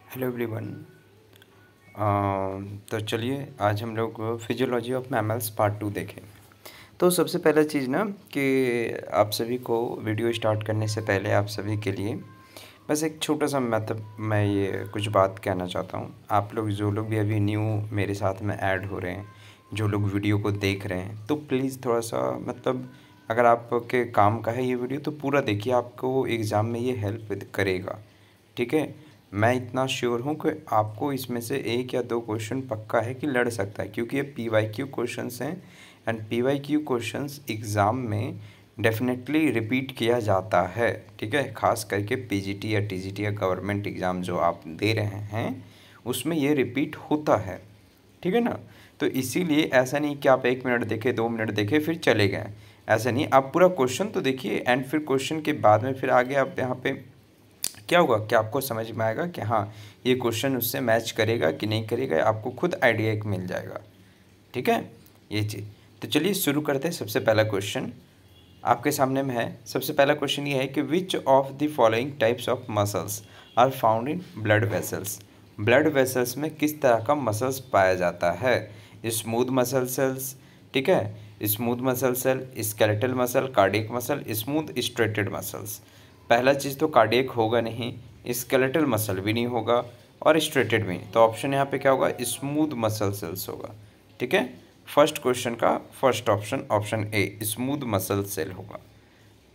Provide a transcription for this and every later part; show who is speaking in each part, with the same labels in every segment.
Speaker 1: Hello everyone. तो चलिए आज हम लोग फिजियोलॉजी ऑफ मैमल्स पार्ट 2 देखें। तो सबसे पहला चीज़ ना कि आप सभी को वीडियो स्टार्ट करने से पहले आप सभी के लिए बस एक छोटा सा मैं ये कुछ बात कहना चाहता हूँ। आप लोग जो लोग भी अभी न्यू मेरे साथ में ऐड हो रहे हैं, जो लोग वीडियो को देख रहे हैं, तो प्लीज़ थोड़ा सा अगर आपके काम का है ये वीडियो तो पूरा देखिए, आपको एग्ज़ाम में ये हेल्प करेगा। ठीक है, मैं इतना श्योर हूँ कि आपको इसमें से एक या दो क्वेश्चन पक्का है कि लड़ सकता है, क्योंकि ये PYQ क्वेश्चंस हैं एंड PYQ क्वेश्चंस एग्ज़ाम में डेफिनेटली रिपीट किया जाता है। ठीक है, खास करके PGT या TGT या गवर्नमेंट एग्ज़ाम जो आप दे रहे हैं उसमें ये रिपीट होता है। ठीक है ना, तो इसीलिए ऐसा नहीं कि आप 1 मिनट देखें 2 मिनट देखें फिर चले गए, ऐसा नहीं। आप पूरा क्वेश्चन तो देखिए एंड फिर क्वेश्चन के बाद में फिर आगे आप यहाँ पे क्या होगा कि आपको समझ में आएगा कि हाँ ये क्वेश्चन उससे मैच करेगा कि नहीं करेगा, आपको खुद आइडिया एक मिल जाएगा। ठीक है, ये चीज़। तो चलिए शुरू करते हैं। सबसे पहला क्वेश्चन आपके सामने में है। सबसे पहला क्वेश्चन ये है कि which of the following types of muscles are found in blood vessels. Blood vessels में किस तरह का मसल्स पाया जाता है? स्मूथ मसल सेल्स, ठीक है, smooth muscle cell, skeletal muscle, cardiac muscle, smooth striated muscles. पहला चीज़ तो कार्डियक होगा नहीं, स्केलेटल मसल भी नहीं होगा और स्ट्रेटेड भी नहीं, तो ऑप्शन यहाँ पे क्या होगा? स्मूथ मसल सेल्स होगा। ठीक है, फर्स्ट क्वेश्चन का first option, option a, smooth muscle cell होगा।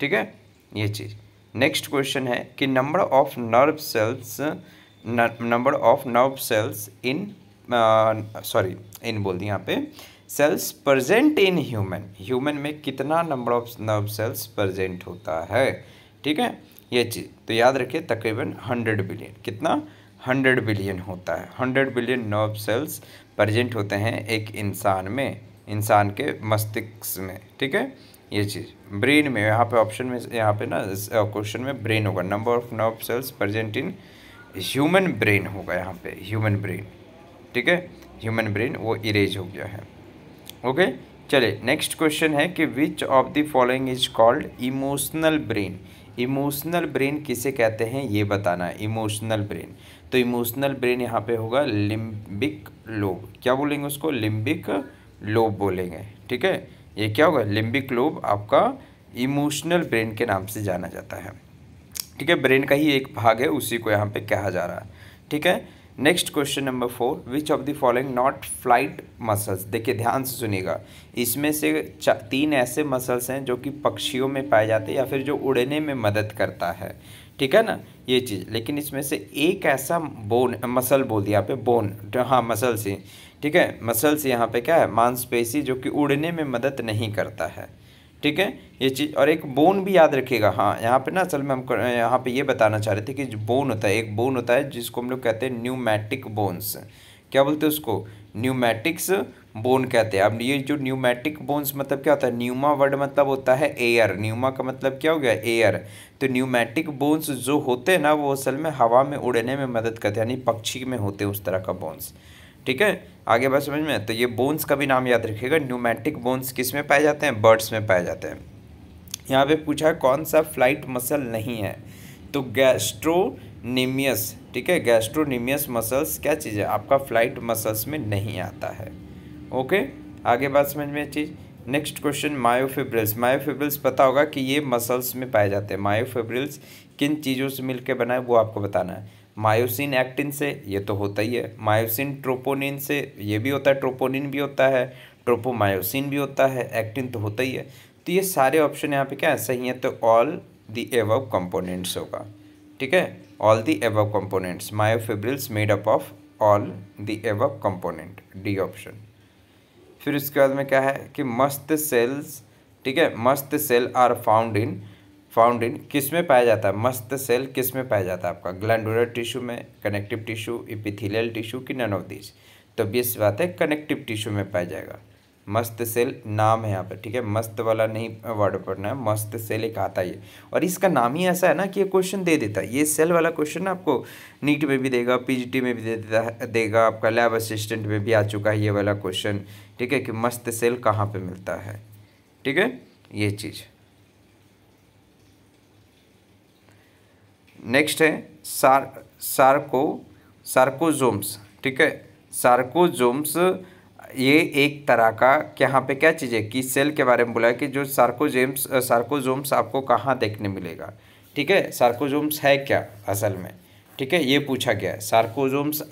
Speaker 1: ठीक है, ये चीज़। नेक्स्ट क्वेश्चन है कि number of nerve cells in in बोल दी यहाँ पे, सेल्स प्रेजेंट इन ह्यूमन में कितना number of nerve cells present होता है? ठीक है, ये चीज़ तो याद रखिए, तकरीबन 100 बिलियन, कितना? 100 बिलियन होता है। 100 बिलियन नर्व सेल्स प्रेजेंट होते हैं एक इंसान में, इंसान के मस्तिष्क में। ठीक है, ये चीज़। ब्रेन में यहाँ पे ऑप्शन में, यहाँ पे ना क्वेश्चन में ब्रेन होगा, number of nerve cells present in human brain होगा यहाँ पे, ह्यूमन ब्रेन। ठीक है, ह्यूमन ब्रेन वो इरेज हो गया है। ओके, चलिए नेक्स्ट क्वेश्चन है कि which of the following is called emotional brain. Emotional brain किसे कहते हैं ये बताना है, इमोशनल ब्रेन। तो इमोशनल ब्रेन यहाँ पे होगा लिम्बिक लोब। क्या बोलेंगे उसको? लिम्बिक लोब बोलेंगे। ठीक है, ये क्या होगा? लिम्बिक लोब आपका इमोशनल ब्रेन के नाम से जाना जाता है। ठीक है, ब्रेन का ही एक भाग है, उसी को यहाँ पे कहा जा रहा है। ठीक है, next question number 4, which of the following not flight muscles. देखिए ध्यान से सुनिएगा, इसमें से 3 ऐसे मसल्स हैं जो कि पक्षियों में पाए जाते हैं या फिर जो उड़ने में मदद करता है। ठीक है ना, ये चीज़। लेकिन इसमें से एक ऐसा बोन, मसल बोल दिया यहाँ पे, बोन, हाँ मसल्स ही। ठीक है, मसल्स यहाँ पे क्या है? मांसपेशी, जो कि उड़ने में मदद नहीं करता है। ठीक है, ये चीज़। और एक बोन भी याद रखिएगा। हाँ, यहाँ पे ना असल में हम यहाँ पे ये बताना चाह रहे थे कि जो बोन होता है, एक बोन होता है जिसको हम लोग कहते हैं न्यूमैटिक बोन्स। क्या बोलते हैं उसको? न्यूमैटिक्स बोन कहते हैं। अब ये जो न्यूमैटिक बोन्स मतलब क्या होता है? न्यूमा वर्ड मतलब होता है एयर, न्यूमा का मतलब क्या हो गया? एयर। तो न्यूमैटिक बोन्स जो होते हैं ना, वो असल में हवा में उड़ने में मदद करते हैं, यानी पक्षी में होते हैं उस तरह का बोन्स। ठीक है, आगे बात समझ में? तो ये बोन्स का भी नाम याद रखिएगा। न्यूमैटिक बोन्स किस में पाए जाते हैं? बर्ड्स में पाए जाते हैं। यहाँ पे पूछा है कौन सा फ्लाइट मसल नहीं है, तो गैस्ट्रोनीमियस। ठीक है, गैस्ट्रोनीमियस मसल्स क्या चीज़ है? आपका फ्लाइट मसल्स में नहीं आता है। ओके, आगे बात समझ में चीज़। Next question, myofibrils. मायोफिब्रिल्स पता होगा कि ये मसल्स में पाए जाते हैं। मायोफिब्रिल्स किन चीज़ों से मिलकर बना है वो आपको बताना है। मायोसिन एक्टिन से, ये तो होता ही है। मायोसिन ट्रोपोनिन से, ये भी होता है, ट्रोपोनिन भी होता है, ट्रोपोमायोसिन भी होता है, एक्टिन तो होता ही है। तो ये सारे ऑप्शन यहाँ पे क्या है? सही है, तो ऑल द एबव कंपोनेंट्स होगा। ठीक है, all the above components, myofibrils made up of all the above component, D option. फिर उसके बाद में क्या है कि मस्त सेल्स। ठीक है, मस्त सेल आर फाउंड इन किस में पाया जाता है? मस्त सेल किस में पाया जाता है? आपका ग्लैंडुलर टिश्यू में, कनेक्टिव टिश्यू, एपिथेलियल टिश्यू की नन ऑफ दिस। तो बेस बात है, कनेक्टिव टिश्यू में पाया जाएगा। मस्त सेल नाम है यहाँ पे। ठीक है, मस्त वाला नहीं वर्ड पढ़ना है, मस्त सेल एक आता ही है, और इसका नाम ही ऐसा है ना कि ये क्वेश्चन दे देता है। ये सेल वाला क्वेश्चन आपको नीट में भी देगा, PGT में भी देगा, आपका लैब असिस्टेंट में भी आ चुका है ये वाला क्वेश्चन। ठीक है, कि मस्त सेल कहाँ पे मिलता है। ठीक है, ये चीज़। नेक्स्ट है सार्कोप्लाज्म। सार्कोजोम्स, ठीक है। सार्कोजोम्स ये एक तरह का यहाँ पे क्या चीज़ है कि सेल के बारे में बोला है कि जो सार्कोजोम्स आपको कहाँ देखने मिलेगा, ठीक है। सार्कोजोम्स है क्या असल में, ठीक है, ये पूछा गया है। सार्कोजोम्स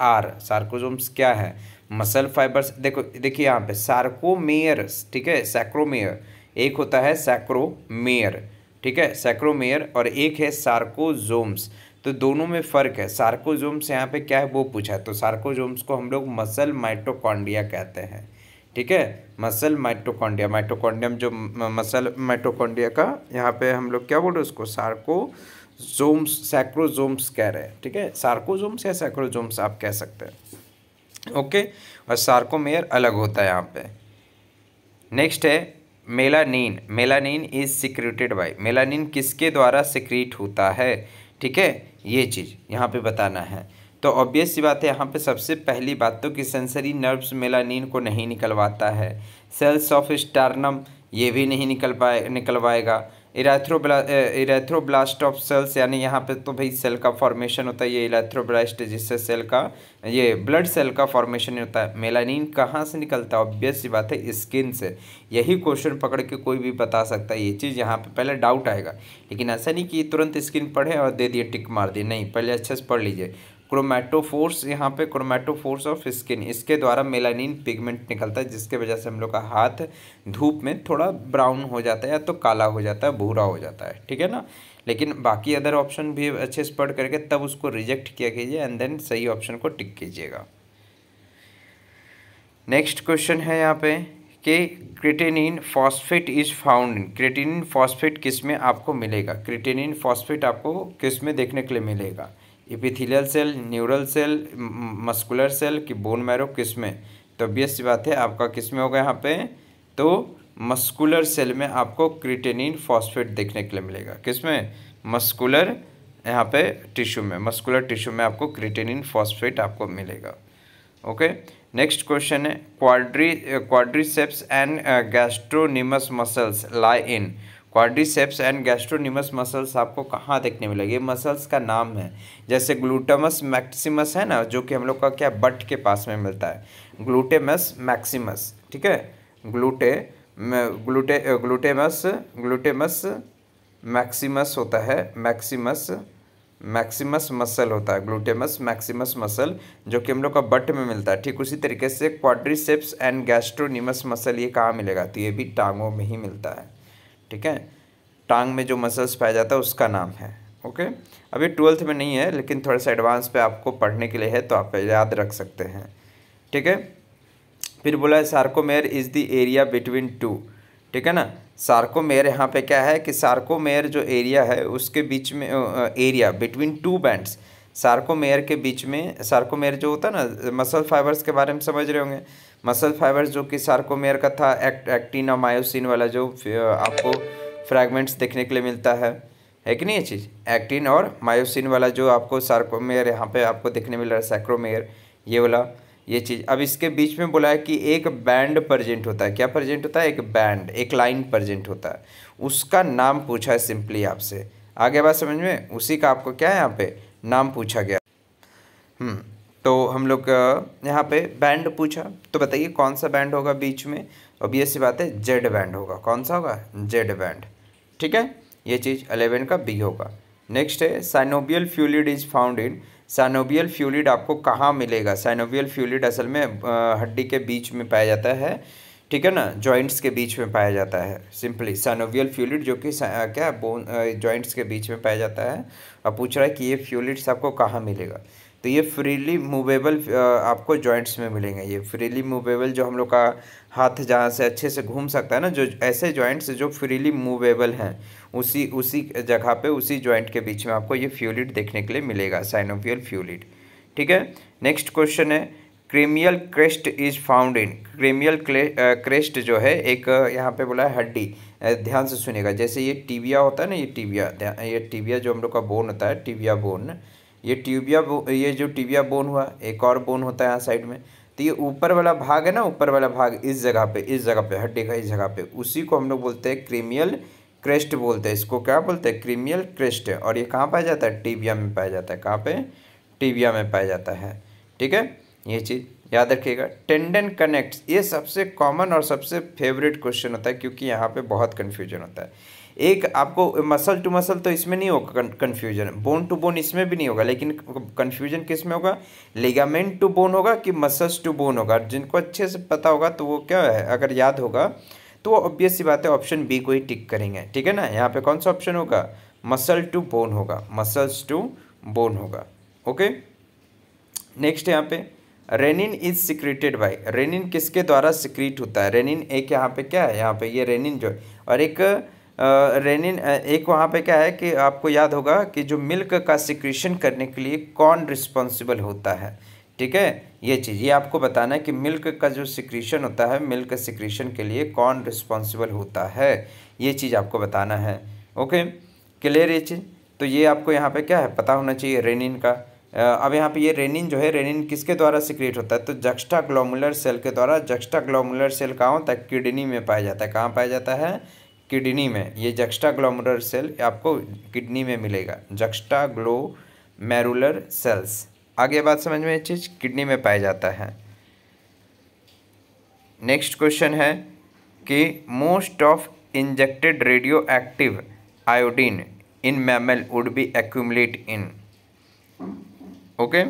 Speaker 1: क्या है? Muscle fibres. देखिए यहाँ पे सार्कोमेयर, ठीक है, सैक्रोमेयर, एक होता है सैक्रोमेयर, ठीक है, सैक्रोमेयर, और एक है सार्कोजोम्स। तो दोनों में फ़र्क है। सार्कोजोम्स यहाँ पे क्या है वो पूछा है, तो सार्कोजोम्स को हम लोग मसल माइटोकॉन्ड्रिया कहते हैं, ठीक है। मसल माइटोकॉन्ड्रिया, माइटोकॉन्ड्रियम जो मसल माइटोकॉन्ड्रिया का यहाँ पे हम लोग क्या बोल रहे हैं उसको, सार्कोजोम्स, सैक्रोजोम्स कह रहे हैं, ठीक है। सार्कोजोम्स या सैक्रोजोम्स आप कह सकते हैं, ओके। और सार्कोमेयर अलग होता है यहाँ पे। नेक्स्ट है melanin. Melanin is secreted bye, melanin किसके द्वारा सिक्रीट होता है, ठीक है, ये चीज़ यहाँ पे बताना है। तो ऑब्वियस सी बात है यहाँ पे सबसे पहली बात तो कि सेंसरी नर्व्स मेलानिन को नहीं निकलवाता है। सेल्स ऑफ स्टार्नम ये भी नहीं निकलवाएगा। इरेथ्रोब्लास्ट ऑफ सेल्स, यानी यहाँ पे तो भाई सेल का फॉर्मेशन होता है, ये इरेथ्रोब्लास्ट जिससे सेल का ये ब्लड सेल का फॉर्मेशन होता है। मेलानिन कहाँ से निकलता है? ऑब्वियस सी बात है स्किन से। यही क्वेश्चन पकड़ के कोई भी बता सकता है, ये चीज़ यहाँ पे पहले डाउट आएगा, लेकिन ऐसा नहीं कि तुरंत स्किन पढ़े और दे दिए टिक मार दिए, नहीं, पहले अच्छे से पढ़ लीजिए। क्रोमेटोफोर्स, यहाँ पे क्रोमेटोफोर्स ऑफ स्किन, इसके द्वारा मेलानिन पिगमेंट निकलता है, जिसके वजह से हम लोग का हाथ धूप में थोड़ा ब्राउन हो जाता है या तो काला हो जाता है, भूरा हो जाता है, ठीक है ना। लेकिन बाकी अदर ऑप्शन भी अच्छे से पढ़ करके तब उसको रिजेक्ट किया कीजिए एंड देन सही ऑप्शन को टिक कीजिएगा। नेक्स्ट क्वेश्चन है यहाँ पे कि creatinine phosphate is found in, creatinine phosphate किस में आपको मिलेगा? क्रिएटिनिन फॉस्फेट आपको किस में देखने के लिए मिलेगा? Epithelial cell, neural cell, muscular cell कि बोन मैरो, किस में? तो ऑब्वियस सी बात है आपका किस में होगा यहाँ पे, तो मस्कुलर सेल में आपको क्रिएटिनिन फॉस्फेट देखने के लिए मिलेगा। किस में? मस्कुलर, यहाँ पे टिश्यू में, मस्कुलर टिश्यू में आपको क्रिएटिनिन फॉस्फेट आपको मिलेगा, ओके। नेक्स्ट क्वेश्चन है quadriceps and gastrocnemius muscles lie in, quadriceps and gastrocnemius muscles आपको कहाँ देखने मिलेगी? ये मसल्स का नाम है, जैसे ग्लूटामस मैक्सिमस है ना, जो कि हम लोग का क्या बट के पास में मिलता है, ग्लूटेमस मैक्सिमस, ठीक है, ग्लूटेमस मैक्सिमस होता है, मैक्सिमस मसल होता है, ग्लूटेमस मैक्सिमस मसल, जो कि हम लोग का बट में मिलता है। ठीक उसी तरीके से क्वाड्रिसेप्स एंड गैस्ट्रोनिमस मसल ये कहाँ मिलेगा? तो ये भी टांगों में ही मिलता है, ठीक है। टांग में जो मसल्स पाया जाता है उसका नाम है, ओके। अभी 12th में नहीं है, लेकिन थोड़ा सा एडवांस पे आपको पढ़ने के लिए है, तो आप याद रख सकते हैं, ठीक है। फिर बोला है sarcomere is the area between two, ठीक है ना। सार्कोमेयर यहाँ पे क्या है कि सार्कोमेयर जो एरिया है उसके बीच में, area between two bands, sarcomere के बीच में, सार्कोमेयर जो होता है ना, मसल फाइबर्स के बारे में समझ रहे होंगे, मसल फाइबर्स जो कि सार्कोमेयर का था, एक्टिन और मायोसिन वाला जो आपको फ्रैगमेंट्स देखने के लिए मिलता है कि नहीं ये चीज़, एक्टिन और मायोसिन वाला जो आपको सार्कोमेयर यहाँ पे आपको देखने मिल रहा है, सैक्रोमेयर ये वाला, ये चीज़। अब इसके बीच में बोला है कि एक बैंड प्रेजेंट होता है, क्या प्रेजेंट होता है? एक बैंड, एक लाइन प्रेजेंट होता है, उसका नाम पूछा है सिंपली आपसे। आगे बात समझ में? उसी का आपको क्या है यहाँ पे नाम पूछा गया। तो हम लोग यहाँ पे बैंड पूछा, तो बताइए कौन सा बैंड होगा बीच में? ऑब्वियस सी बात है जेड बैंड होगा। कौन सा होगा? जेड बैंड, ठीक है। ये चीज़ 11 का बी होगा। नेक्स्ट है synovial fluid is found in, synovial fluid आपको कहाँ मिलेगा? साइनोवियल फ्लूइड असल में हड्डी के बीच में पाया जाता है, ठीक है ना, जॉइंट्स के बीच में पाया जाता है। सिंपली साइनोवियल फ्लूइड जो कि क्या बोन जॉइंट्स के बीच में पाया जाता है। अब पूछ रहा है कि ये फ्लूइड्स आपको कहाँ मिलेगा? तो ये फ्रीली मूवेबल आपको जॉइंट्स में मिलेंगे। ये फ्रीली मूवेबल जो हम लोग का हाथ जहाँ से अच्छे से घूम सकता है ना, जो ऐसे जॉइंट्स जो फ्रीली मूवेबल हैं, उसी जगह पे, उसी जॉइंट के बीच में आपको ये फ्लूइड देखने के लिए मिलेगा, साइनोवियल फ्लूइड, ठीक है। नेक्स्ट क्वेश्चन है cranial crest is found in, cranial crest जो है एक यहाँ पे बोला है हड्डी, ध्यान से सुनिएगा। जैसे ये टिबिया होता है ना, ये टिबिया जो हम लोग का बोन होता है, टिबिया बोन, ये जो टिबिया बोन हुआ, एक और बोन होता है यहाँ साइड में, तो ये ऊपर वाला भाग है ना, ऊपर वाला भाग इस जगह पे हड्डी का इस जगह पे, उसी को हम लोग बोलते हैं क्रेमियल क्रेस्ट बोलते हैं। इसको क्या बोलते हैं? क्रेमियल क्रेस्ट। और ये कहाँ पाया जाता है? टिबिया में पाया जाता है। कहाँ पे? टिबिया में पाया जाता है। ठीक है, ये चीज़ याद रखिएगा। टेंडन कनेक्ट्स, ये सबसे कॉमन और सबसे फेवरेट क्वेश्चन होता है क्योंकि यहाँ पे बहुत कन्फ्यूजन होता है। एक आपको मसल टू मसल तो इसमें नहीं होगा कन्फ्यूजन, बोन टू बोन इसमें भी नहीं होगा, लेकिन कन्फ्यूजन किस में होगा, लिगामेंट टू बोन होगा कि मसल्स टू बोन होगा। जिनको अच्छे से पता होगा तो वो क्या है, अगर याद होगा तो वो ऑब्वियस सी बात है ऑप्शन बी को ही टिक करेंगे। ठीक है ना, यहाँ पे कौन सा ऑप्शन होगा, मसल टू बोन होगा, मसल्स टू बोन होगा। ओके, नेक्स्ट यहाँ पे renin is secreted by, renin किसके द्वारा सिक्रीट होता है। रेनिन एक यहाँ पे क्या है, यहाँ पे ये रेनिन जो है, और एक रेनिन एक वहाँ पे क्या है कि आपको याद होगा कि जो मिल्क का सिक्रीशन करने के लिए कौन रिस्पॉन्सिबल होता है। ठीक है, ये चीज़ ये आपको बताना है कि मिल्क का जो सिक्रीशन होता है, मिल्क सिक्रीशन के लिए कौन रिस्पॉन्सिबल होता है, ये चीज़ आपको बताना है। ओके, क्लियर ये चीज़। तो ये आपको यहाँ पे क्या है पता होना चाहिए रेनिन का। अब यहाँ पे ये रेनिन जो है, रेनिन किसके द्वारा सिक्रेट होता है, तो जक्स्टाग्लोमुलर सेल के द्वारा। जक्स्टाग्लोमुलर सेल कहाँ होता है, किडनी में पाया जाता है। कहाँ पाया जाता है, किडनी में। ये जक्स्टाग्लोमुलर सेल आपको किडनी में मिलेगा, जक्स्टाग्लोमेरुलर सेल्स। आगे बात समझ में, ये चीज़ किडनी में पाया जाता है। नेक्स्ट क्वेश्चन है कि most of injected radio active iodine in mammal would be accumulate in. Okay,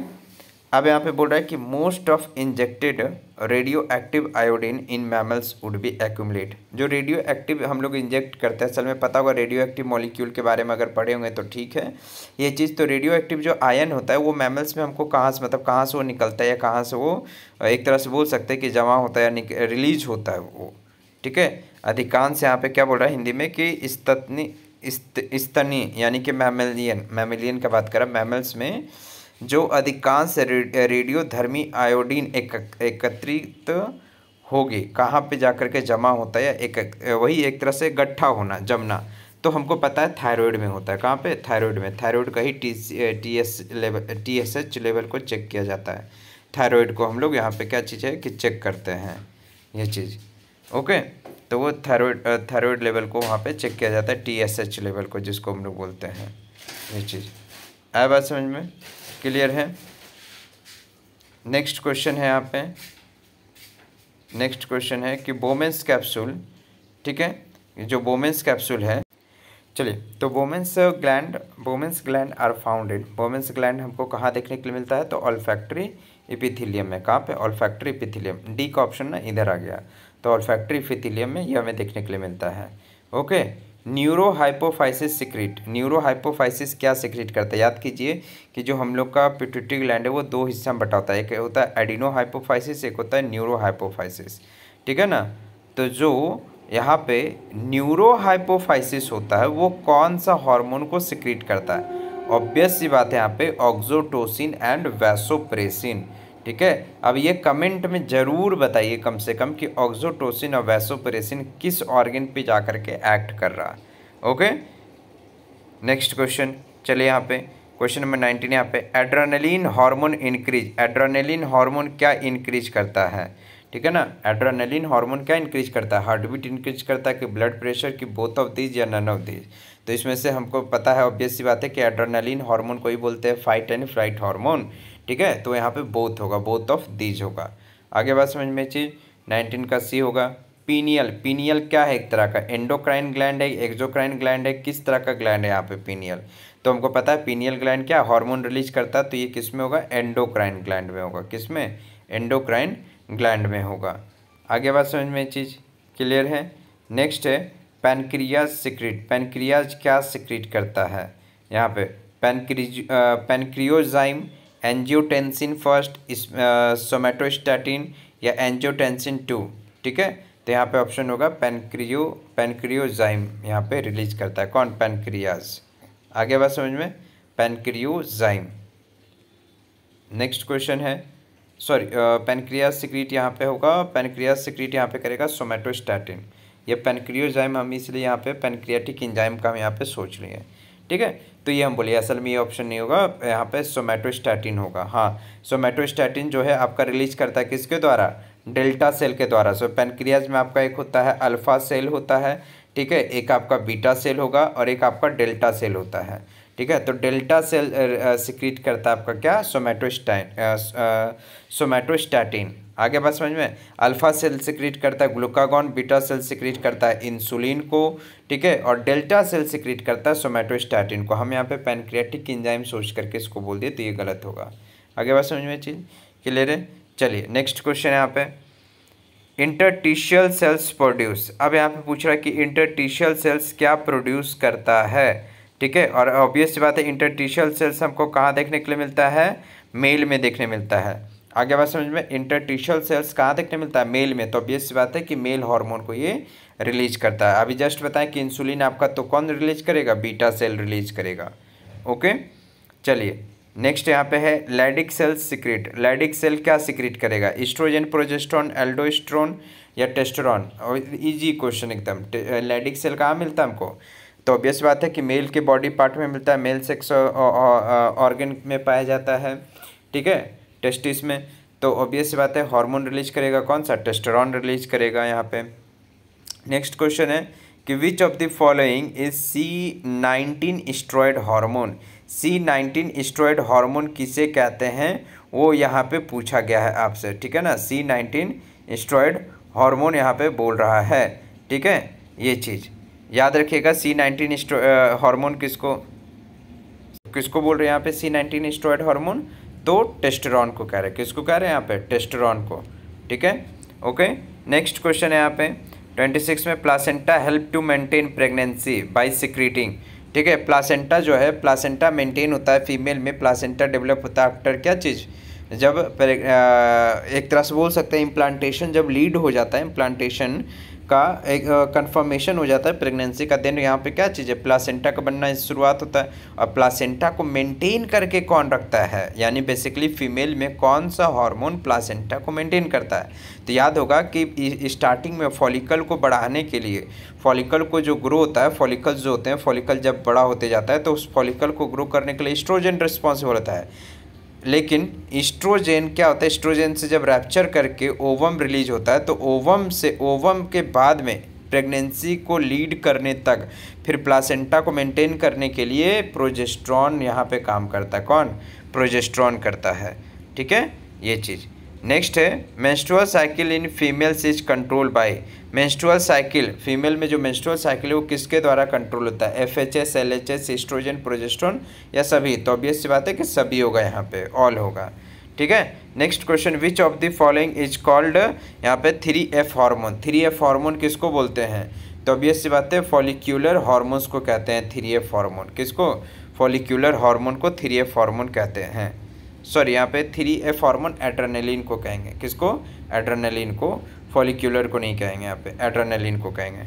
Speaker 1: अब यहाँ पे बोल रहा है कि most of injected radio active iodine in mammals would be accumulate. जो रेडियो एक्टिव हम लोग इंजेक्ट करते हैं, असल में पता होगा रेडियो एक्टिव मॉलिक्यूल के बारे में अगर पढ़े होंगे तो ठीक है ये चीज़। तो रेडियो एक्टिव जो आयन होता है वो मैमल्स में हमको कहाँ से, मतलब कहाँ से वो निकलता है या कहाँ से वो एक तरह से बोल सकते हैं कि जमा होता है या रिलीज होता है वो। ठीक है, अधिकांश यहाँ पे क्या बोल रहा है हिंदी में कि स्तनी यानी कि मैमेलियन का बात करें, मैमल्स में जो अधिकांश रेडियो धर्मी आयोडीन एकत्रित होगी, कहाँ पे जाकर के जमा होता है, वही एक तरह से गट्ठा होना, जमना। तो हमको पता है थायराइड में होता है। कहाँ पे, थायराइड में। थायराइड का ही TSH लेवल को चेक किया जाता है। थायराइड को हम लोग यहाँ पे क्या चीज़ है कि चेक करते हैं, ये चीज़। ओके, तो वो थायराइड लेवल को वहाँ पे चेक किया जाता है, TSH लेवल को जिसको हम लोग बोलते हैं, ये चीज़। आया बात समझ में, क्लियर है। नेक्स्ट क्वेश्चन है यहाँ पे, नेक्स्ट क्वेश्चन है कि बोमेंस कैप्सूल। ठीक है, जो बोमेंस कैप्सूल है, चलिए, तो Bowman's gland are founded. Bowman's gland हमको कहाँ देखने के लिए मिलता है, तो ऑल्फैक्टरी एपिथेलियम में। कहाँ पे, ऑल्फैक्टरी एपिथेलियम। डी का ऑप्शन ना इधर आ गया, तो ऑल्फैक्टरी एपिथेलियम में ये हमें देखने के लिए मिलता है। Okay, neurohypophysis secrete. न्यूरोहाइपोफाइसिस क्या सिक्रीट करता है, याद कीजिए कि जो हम लोग का पिट्यूटरी ग्लैंड है वो दो हिस्सा में बटा होता है, एक होता है एडिनोहाइपोफाइसिस, एक होता है न्यूरोहाइपोफाइसिस। ठीक है ना, तो जो यहाँ पे न्यूरोहाइपोफाइसिस होता है वो कौन सा हार्मोन को सिक्रीट करता है, ऑब्वियस सी बात है यहाँ पे ऑक्सोटोसिन एंड वैसोप्रेसिन। ठीक है, अब ये कमेंट में ज़रूर बताइए कम से कम कि ऑक्सोटोसिन और वैसोप्रेसिन किस ऑर्गन पे जा कर के एक्ट कर रहा है। ओके, नेक्स्ट क्वेश्चन, चलिए यहाँ पे क्वेश्चन नंबर 19 यहाँ पे adrenaline hormone increase. Adrenaline hormone क्या इंक्रीज करता है, ठीक है ना, एड्रेनलिन हार्मोन क्या इंक्रीज करता है, हार्ट बीट इंक्रीज करता है कि ब्लड प्रेशर की बोथ ऑफ दीज या नन ऑफ दीज। तो इसमें से हमको पता है ऑब्वियस सी बात है कि एड्रेनलिन हार्मोन को ही बोलते हैं फाइट एंड फ्लाइट हार्मोन। ठीक है, तो यहाँ पे बोथ होगा, बोथ ऑफ दीज होगा। आगे बात समझ में चीज़, 19 का सी होगा। पीनियल, पीनियल क्या है, एक तरह का एंडोक्राइन ग्लैंड है, एक्सोक्राइन ग्लैंड है, किस तरह का ग्लैंड है यहाँ पे पीनियल। तो हमको पता है पीनियल ग्लैंड क्या हार्मोन रिलीज करता है, तो ये किस में होगा, एंडोक्राइन ग्लैंड में होगा। किस में, एंडोक्राइन ग्लैंड में होगा। आगे बात समझ में चीज़ क्लियर है। नेक्स्ट है पैनक्रियाज सिक्रीट। पैनक्रियाज क्या सिक्रीट करता है, यहाँ पे पैनक्रियोजाइम, एंजियोटेंसिन फर्स्ट, सोमेटोस्टैटिन या एंजियोटेंसिन 2। ठीक है, तो यहाँ पे ऑप्शन होगा पैनक्रियोजाइम यहाँ पे रिलीज करता है। कौन, पैनक्रियाज। आगे बात समझ में, पैनक्रियोजाइम। नेक्स्ट क्वेश्चन है, सॉरी पैनक्रियाज सिक्रीट यहाँ पे होगा, पैनक्रियाज सिक्रीट यहाँ पे करेगा सोमेटोस्टैटिन। ये पैनक्रियोजाइम हम इसलिए यहाँ पे पैनक्रियाटिक एंजाइम का हम यहाँ पे सोच रहे हैं। ठीक है, तो ये हम बोलिए असल में ये ऑप्शन नहीं होगा, यहाँ पे सोमेटोस्टैटिन होगा। हाँ, सोमेटोस्टैटिन जो है आपका रिलीज करता है किसके द्वारा, डेल्टा सेल के द्वारा। सो पैनक्रियाज में आपका एक होता है अल्फा सेल होता है, ठीक है, एक आपका बीटा सेल होगा और एक आपका डेल्टा सेल होता है। ठीक है। तो डेल्टा सेल सिक्रीट करता है आपका क्या, सोमैटोस्टैटिन। आगे बात समझ में। अल्फा सेल सिक्रीट करता है ग्लूकागॉन, बीटा सेल सिक्रीट करता है इंसुलिन को, ठीक है, और डेल्टा सेल सिक्रीट करता है सोमैटोस्टैटिन को। हम यहाँ पे पैनक्रियाटिक एंजाइम सोच करके इसको बोल दिए तो ये गलत होगा। आगे बात समझ में चीज़ क्लियर है। चलिए नेक्स्ट क्वेश्चन है यहाँ पे, इंटरटिशियल सेल्स प्रोड्यूस। अब यहाँ पे पूछ रहा है कि इंटरटिशियल सेल्स क्या प्रोड्यूस करता है, ठीक है। और ऑब्वियस बात है इंटरटिशियल सेल्स हमको कहाँ देखने के लिए मिलता है, मेल में देखने मिलता है। आगे बात समझ में, इंटरटिशियल सेल्स कहाँ देखने मिलता है, मेल में। तो ऑब्वियस बात है कि मेल हार्मोन को ये रिलीज करता है। अभी जस्ट बताएं कि इंसुलिन आपका तो कौन रिलीज करेगा, बीटा सेल रिलीज करेगा। ओके चलिए नेक्स्ट यहाँ पे है लैडिक सेल सिक्रेट। लैडिक सेल क्या सिक्रेट करेगा, एस्ट्रोजन, प्रोजेस्टेरोन, एल्डोस्टेरोन या टेस्टोस्टेरोन। और इजी क्वेश्चन एकदम। लैडिक सेल कहाँ मिलता है हमको, तो ऑब्वियस बात है कि मेल के बॉडी पार्ट में मिलता है, मेल सेक्स ऑर्गन में पाया जाता है, ठीक है, टेस्टिस में। तो ऑब्वियस बात है हार्मोन रिलीज करेगा कौन सा, टेस्टोस्टेरोन रिलीज करेगा यहाँ पे। नेक्स्ट क्वेश्चन है कि which of the following is C19 steroid hormone. C19 steroid hormone किसे कहते हैं वो यहाँ पे पूछा गया है आपसे, ठीक है ना। C19 स्टेरॉयड हार्मोन यहाँ पे बोल रहा है, ठीक है, ये चीज़ याद रखिएगा। C19 हार्मोन किसको किसको बोल रहे हैं यहाँ पे, C19 स्टेरॉयड हार्मोन, तो टेस्टोस्टेरोन को कह रहे हैं। किसको कह रहे हैं यहाँ पे, टेस्टोस्टेरोन को, ठीक है। ओके नेक्स्ट क्वेश्चन है यहाँ पे 26 में, placenta help to maintain pregnancy by secreting, ठीक है। प्लासेंटा जो है, प्लासेंटा मेंटेन होता है फीमेल में, प्लासेंटा डेवलप होता है आफ्टर क्या चीज़, जब एक तरह से बोल सकते हैं इम्प्लांटेशन जब लीड हो जाता है, इम्प्लांटेशन का एक कंफर्मेशन हो जाता है प्रेगनेंसी का, देन यहाँ पे क्या चीज़ है, प्लासेंटा का बनना शुरुआत होता है। और प्लासेंटा को मेंटेन करके कौन रखता है, यानी बेसिकली फीमेल में कौन सा हार्मोन प्लासेंटा को मेंटेन करता है। तो याद होगा कि स्टार्टिंग में फॉलिकल को बढ़ाने के लिए, फॉलिकल को जो ग्रो होता है, फॉलिकल्स जो होते हैं, फॉलिकल जब बड़ा होते जाता है तो उस फॉलिकल को ग्रो करने के लिए एस्ट्रोजन रिस्पॉन्सिबल होता है। लेकिन एस्ट्रोजन क्या होता है, एस्ट्रोजन से जब रैप्चर करके ओवम रिलीज होता है तो ओवम से, ओवम के बाद में प्रेगनेंसी को लीड करने तक फिर प्लासेंटा को मेंटेन करने के लिए प्रोजेस्टेरोन यहाँ पे काम करता है। कौन, प्रोजेस्टेरोन करता है, ठीक है, ये चीज़। नेक्स्ट है menstrual cycle in females is control by. Menstrual cycle, female में जो मेंस्ट्रुअल साइकिल है वो किसके द्वारा कंट्रोल होता है, FHS, LHS, एस्ट्रोजन, प्रोजेस्टेरोन या सभी। तो ऑब्वियस सी बात है कि सभी होगा, यहाँ पे ऑल होगा, ठीक है। Next question, which of the following is called, यहाँ पे 3F हार्मोन। 3F हार्मोन किसको बोलते हैं, तो ऑब्वियस सी बात है फॉलिक्यूलर हार्मोन्स को कहते हैं 3F हार्मोन। किसको, फॉलिक्यूलर हार्मोन को 3F हार्मोन कहते हैं। सॉरी यहाँ पे 3F हार्मोन एड्रेनलिन को कहेंगे। किसको, एड्रेनलिन को, फॉलिक्यूलर को नहीं कहेंगे, यहाँ पे एड्रेनलिन को कहेंगे।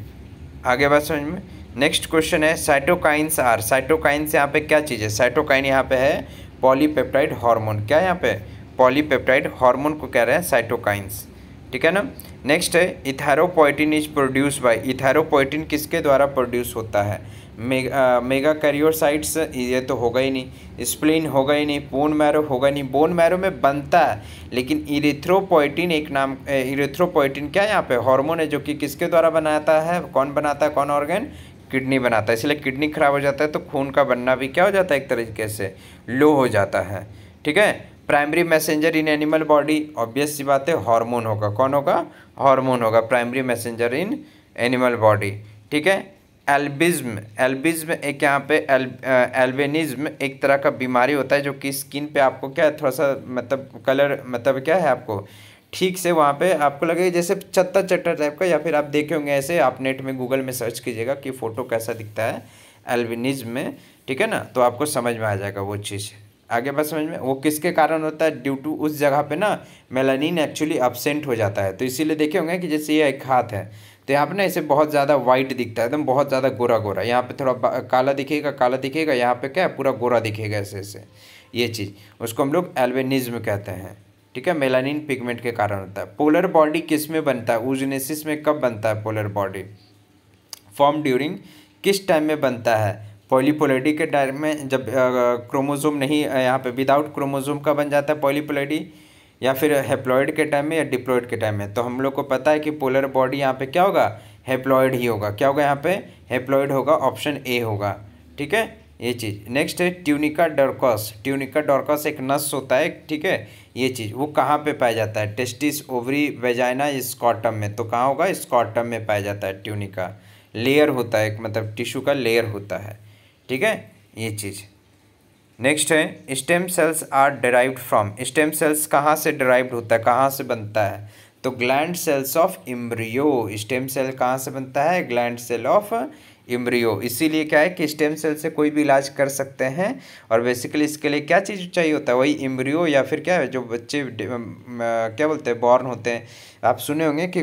Speaker 1: आगे बात समझ में। नेक्स्ट क्वेश्चन है साइटोकाइंस आर। साइटोकाइंस यहाँ पे क्या चीज़ है, साइटोकाइन यहाँ पे है पॉलीपेप्टाइड हार्मोन। क्या यहाँ पे, पॉलीपेप्टाइड हार्मोन को कह रहे हैं साइटोकाइंस, ठीक है ना। नेक्स्ट है इथेरोपोएटिन इज प्रोड्यूस बाय। इथेरोपोएटिन किसके द्वारा प्रोड्यूस होता है, मेगा कैरियोसाइट्स, ये तो होगा ही नहीं, स्प्लीन होगा ही नहीं, बोन मैरो होगा नहीं, बोन मैरो में बनता है लेकिन इरिथ्रोपोएटिन एक नाम, इरिथ्रोपोएटिन क्या यहाँ पे हार्मोन है जो कि किसके द्वारा बनाता है, कौन बनाता है, कौन ऑर्गन, किडनी बनाता है। इसलिए किडनी खराब हो जाता है तो खून का बनना भी क्या हो जाता है, एक तरीके से लो हो जाता है, ठीक है। Primary messenger in animal body, obvious सी बात है हार्मोन होगा। कौन होगा, हार्मोन होगा primary messenger in animal body, ठीक है। एल्बिज्म, एल्बिज्म एक यहाँ पे एल्बिनिज्म एक तरह का बीमारी होता है जो कि स्किन पे आपको क्या है, थोड़ा सा मतलब कलर, मतलब क्या है आपको ठीक से वहाँ पे आपको लगेगा जैसे चत्ता चट्टा टाइप का, या फिर आप देखे होंगे ऐसे, आप नेट में गूगल में सर्च कीजिएगा कि फ़ोटो कैसा दिखता है एल्बिनिज्म में, ठीक है ना, तो आपको समझ में आ जाएगा वो चीज़। आगे बात समझ में, वो किसके कारण होता है, ड्यू टू उस जगह पे ना मेलानिन एक्चुअली एब्सेंट हो जाता है। तो इसीलिए देखे होंगे कि जैसे ये एक हाथ है तो यहाँ पे ना इसे बहुत ज़्यादा वाइट दिखता है, एकदम बहुत ज़्यादा गोरा गोरा, यहाँ पे थोड़ा काला दिखेगा, काला दिखेगा, यहाँ पे क्या है पूरा गोरा दिखेगा ऐसे ऐसे, ये चीज़ उसको हम लोग एल्बिनिज्म कहते हैं, ठीक है। मेलानिन पिगमेंट के कारण होता है। पोलर बॉडी किस में बनता है, ऊजनेसिस में कब बनता है पोलर बॉडी, फॉर्म ड्यूरिंग किस टाइम में बनता है, पॉलीपोलैरिटी के टाइम में, जब क्रोमोसोम नहीं, यहाँ पे विदाउट क्रोमोसोम का बन जाता है पॉलीपोलैरिटी, या फिर हेप्लॉइड के टाइम में या डिप्लॉइड के टाइम में। तो हम लोग को पता है कि पोलर बॉडी यहाँ पे क्या होगा, हेप्लॉइड ही होगा। क्या होगा यहाँ पे, हेप्लॉइड होगा, ऑप्शन ए होगा, ठीक है, ये चीज़। नेक्स्ट है ट्यूनिका डोरकस। ट्यूनिका डोरकस एक नस होता है, ठीक है। ये चीज़ वो कहाँ पे पाया जाता है? टेस्टिस, ओवरी, वेजाइना, स्कॉटम में। तो कहाँ होगा? स्कॉटम में पाया जाता है ट्यूनिका। लेयर होता है, एक मतलब टिश्यू का लेयर होता है, ठीक है, ये चीज़। नेक्स्ट है stem cells are derived from. Stem cells कहाँ से डिराइव्ड होता है, कहाँ से बनता है? तो gland cells of embryo. Stem cell कहाँ से बनता है? Gland cell of embryo. इसीलिए क्या है कि स्टेम सेल से कोई भी इलाज कर सकते हैं। और बेसिकली इसके लिए क्या चीज़ चाहिए होता है? वही एम्ब्रियो, या फिर क्या है जो बच्चे क्या बोलते हैं, बॉर्न होते हैं। आप सुने होंगे कि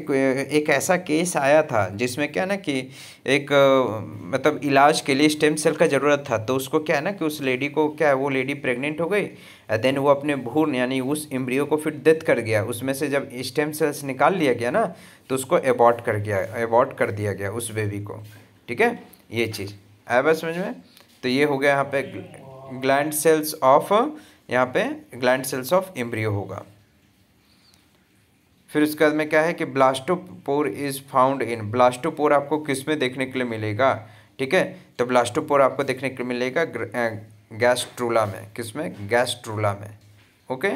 Speaker 1: एक ऐसा केस आया था जिसमें क्या ना कि एक मतलब इलाज के लिए स्टेम सेल का ज़रूरत था। तो उसको क्या है ना कि उस लेडी को क्या है, वो लेडी प्रेग्नेंट हो गई, देन वो अपने भ्रूण यानी उस एम्ब्रियो को फिर डेथ कर गया। उसमें से जब स्टेम सेल्स निकाल लिया गया ना, तो उसको एबॉर्ट कर दिया गया उस बेबी को, ठीक है, ये चीज़ आया बात समझ में। तो ये हो गया यहाँ पे ग्लैंड सेल्स ऑफ, यहाँ पे ग्लैंड सेल्स ऑफ एम्ब्रियो होगा। फिर उसके बाद में क्या है कि blastopore is found in. Blastopore आपको किस में देखने के लिए मिलेगा, ठीक है? तो ब्लास्टोपोर आपको देखने के लिए मिलेगा गैस्ट्रूला में। किस में? गैस्ट्रूला में, ओके।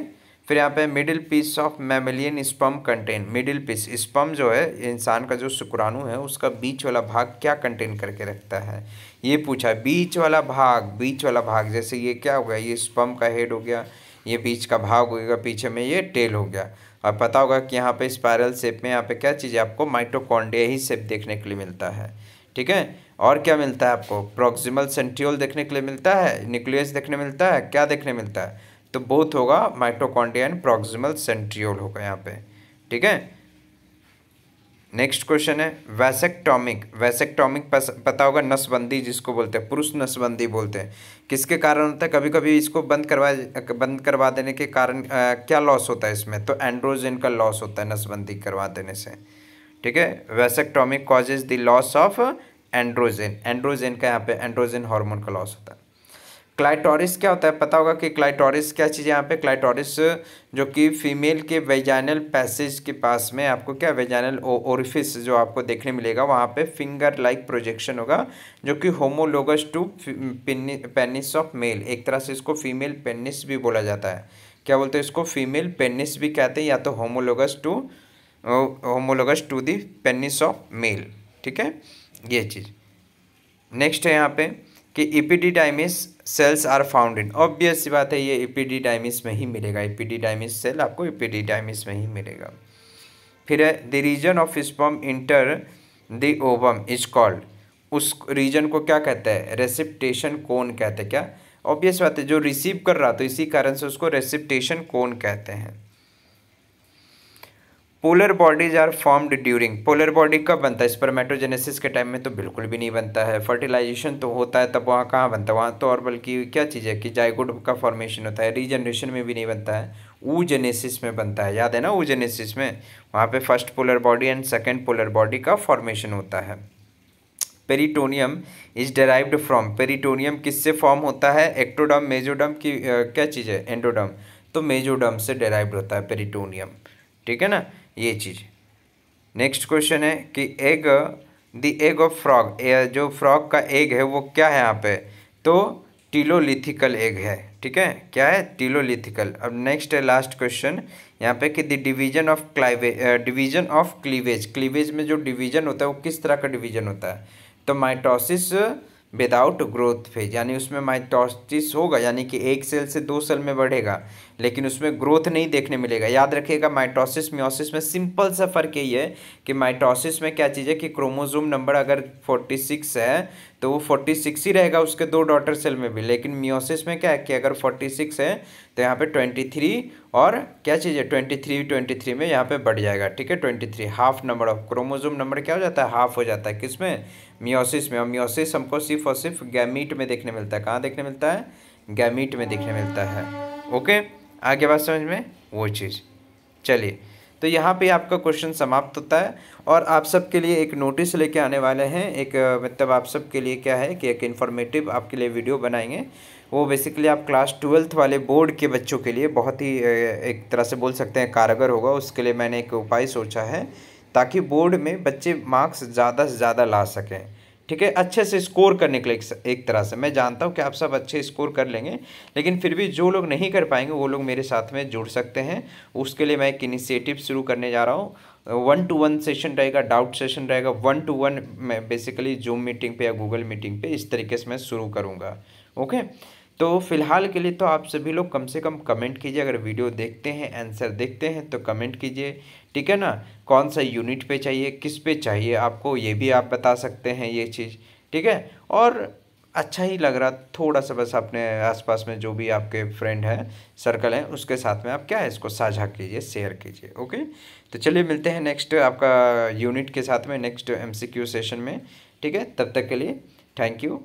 Speaker 1: फिर यहाँ पे middle piece of mammalian sperm contain. Middle piece sperm जो है, इंसान का जो शुक्राणु है, उसका बीच वाला भाग क्या कंटेन करके रखता है, ये पूछा है। बीच वाला भाग जैसे ये क्या हो गया, ये स्पर्म का हेड हो गया, ये बीच का भाग होगा, पीछे में ये टेल हो गया। और पता होगा कि यहाँ पे स्पायरल शेप में यहाँ पे क्या चीज़ है, आपको माइटोकॉन्ड्रिया ही शेप देखने के लिए मिलता है, ठीक है। और क्या मिलता है आपको? प्रॉक्सिमल सेंट्रियोल देखने के लिए मिलता है, न्यूक्लियस देखने मिलता है, क्या देखने मिलता है? तो बोथ होगा, माइटोकॉन्ड्रिया एंड प्रॉक्सिमल सेंट्रियोल होगा यहाँ पे, ठीक है। नेक्स्ट क्वेश्चन है वैसेक्टोमिक। वैसेक्टोमिक पता होगा, नसबंदी जिसको बोलते हैं, पुरुष नसबंदी बोलते हैं। किसके कारण होता है? कभी कभी इसको बंद करवा देने के कारण क्या लॉस होता है इसमें? तो एंड्रोजन का लॉस होता है नसबंदी करवा देने से, ठीक है। Vasectomy causes the loss of androgen. Androgen का यहाँ पे एंड्रोजन हार्मोन का लॉस होता है। क्लाइटोरिस क्या होता है? पता होगा कि क्लाइटोरिस क्या चीज़ है यहाँ पे? क्लाइटोरिस जो कि फीमेल के वेजाइनल पैसेज के पास में आपको क्या, वेजाइनल ओरिफिस जो आपको देखने मिलेगा, वहाँ पे फिंगर लाइक प्रोजेक्शन होगा, जो कि homologous to penis of male. एक तरह से इसको फीमेल पेनिस भी बोला जाता है। क्या बोलते हैं इसको? फीमेल पेनिस भी कहते हैं, या तो homologous to the penis of male, ठीक है, ये चीज़। नेक्स्ट है यहाँ पे कि epididymis cells are found in. Obvious सी बात है, ये एपिडिडाइमिस में ही मिलेगा। एपिडिडाइमिस सेल आपको एपिडिडाइमिस में ही मिलेगा। फिर है the region of sperm enter the ovum is called. उस रीजन को क्या कहते हैं? रेसिप्टेशन कोन कहते हैं। क्या? ऑब्वियस बात है, जो रिसीव कर रहा, तो इसी कारण से उसको रेसिप्टेशन कोन कहते हैं। Polar bodies are formed during. Polar body कब बनता है? स्पर्मेटोजेनेसिस के टाइम में तो बिल्कुल भी नहीं बनता है। फर्टिलाइजेशन तो होता है, तब वहाँ कहाँ बनता है? वहाँ तो और बल्कि क्या चीज़ है कि जाइगोट का फॉर्मेशन होता है। रीजनरेशन में भी नहीं बनता है, oogenesis में बनता है। याद है ना oogenesis में? वहाँ पे first polar body and second polar body का फॉर्मेशन होता है। Peritoneum is derived from. Peritoneum किससे फॉर्म होता है? एक्टोडर्म, मेजोडर्म की क्या चीज़ है? एंडोडर्म। तो मेजोडर्म से डेराइव्ड होता है पेरिटोनियम, ठीक है ना, ये चीज़। नेक्स्ट क्वेश्चन है कि egg, the egg of frog. जो फ्रॉग का एग है वो क्या है यहाँ पे? तो टीलोलिथिकल एग है, ठीक है। क्या है? टीलोलिथिकल। अब नेक्स्ट है लास्ट क्वेश्चन यहाँ पे कि the division of cleavage. Cleavage में जो डिवीजन होता है वो किस तरह का डिवीजन होता है? तो माइटोसिस विदाउट ग्रोथ फेज, यानी उसमें माइटोसिस होगा, यानी कि एक सेल से दो सेल में बढ़ेगा, लेकिन उसमें ग्रोथ नहीं देखने मिलेगा। याद रखिएगा, माइटोसिस मियोसिस में सिंपल सा फर्क यही है कि माइटोसिस में क्या चीज़ है कि क्रोमोसोम नंबर अगर 46 है तो वो 46 ही रहेगा उसके दो डॉटर सेल में भी। लेकिन मियोसिस में क्या है कि अगर 46 है तो यहाँ पे 23 और क्या चीज़ है 23 में यहाँ पे बढ़ जाएगा, ठीक है। 23 half number of chromosome number क्या हो जाता है? हाफ हो जाता है। किसमें? मियोसिस में। और मियोसिस हमको सिर्फ और सिर्फ गैमीट में देखने मिलता है। कहाँ देखने मिलता है? गैमीट में देखने मिलता है, ओके। आगे बात समझ में? वो चीज़। चलिए, तो यहाँ पे आपका क्वेश्चन समाप्त होता है और आप सबके लिए एक नोटिस लेके आने वाले हैं। एक मतलब आप सबके लिए क्या है कि एक इन्फॉर्मेटिव आपके लिए वीडियो बनाएंगे। वो बेसिकली आप क्लास 12th वाले बोर्ड के बच्चों के लिए बहुत ही एक तरह से बोल सकते हैं कारगर होगा। उसके लिए मैंने एक उपाय सोचा है ताकि बोर्ड में बच्चे मार्क्स ज़्यादा से ज़्यादा ला सकें, ठीक है, अच्छे से स्कोर करने के लिए एक तरह से। मैं जानता हूँ कि आप सब अच्छे स्कोर कर लेंगे, लेकिन फिर भी जो लोग नहीं कर पाएंगे वो लोग मेरे साथ में जुड़ सकते हैं। उसके लिए मैं एक इनिशिएटिव शुरू करने जा रहा हूँ। 1-to-1 सेशन रहेगा, डाउट सेशन रहेगा, 1-to-1 मैं बेसिकली जूम मीटिंग पे या गूगल मीटिंग पे इस तरीके से मैं शुरू करूँगा। ओके, तो फिलहाल के लिए तो आप सभी लोग कम से कम कमेंट कीजिए, अगर वीडियो देखते हैं, आंसर देखते हैं तो कमेंट कीजिए, ठीक है ना। कौन सा यूनिट पे चाहिए, किस पे चाहिए आपको, ये भी आप बता सकते हैं ये चीज़, ठीक है। और अच्छा ही लग रहा थोड़ा सा, बस अपने आसपास में जो भी आपके फ्रेंड हैं, सर्कल हैं, उसके साथ में आप क्या है इसको साझा कीजिए, शेयर कीजिए। ओके, तो चलिए मिलते हैं नेक्स्ट आपका यूनिट के साथ में, नेक्स्ट MCQ सेशन में, ठीक है। तब तक के लिए थैंक यू।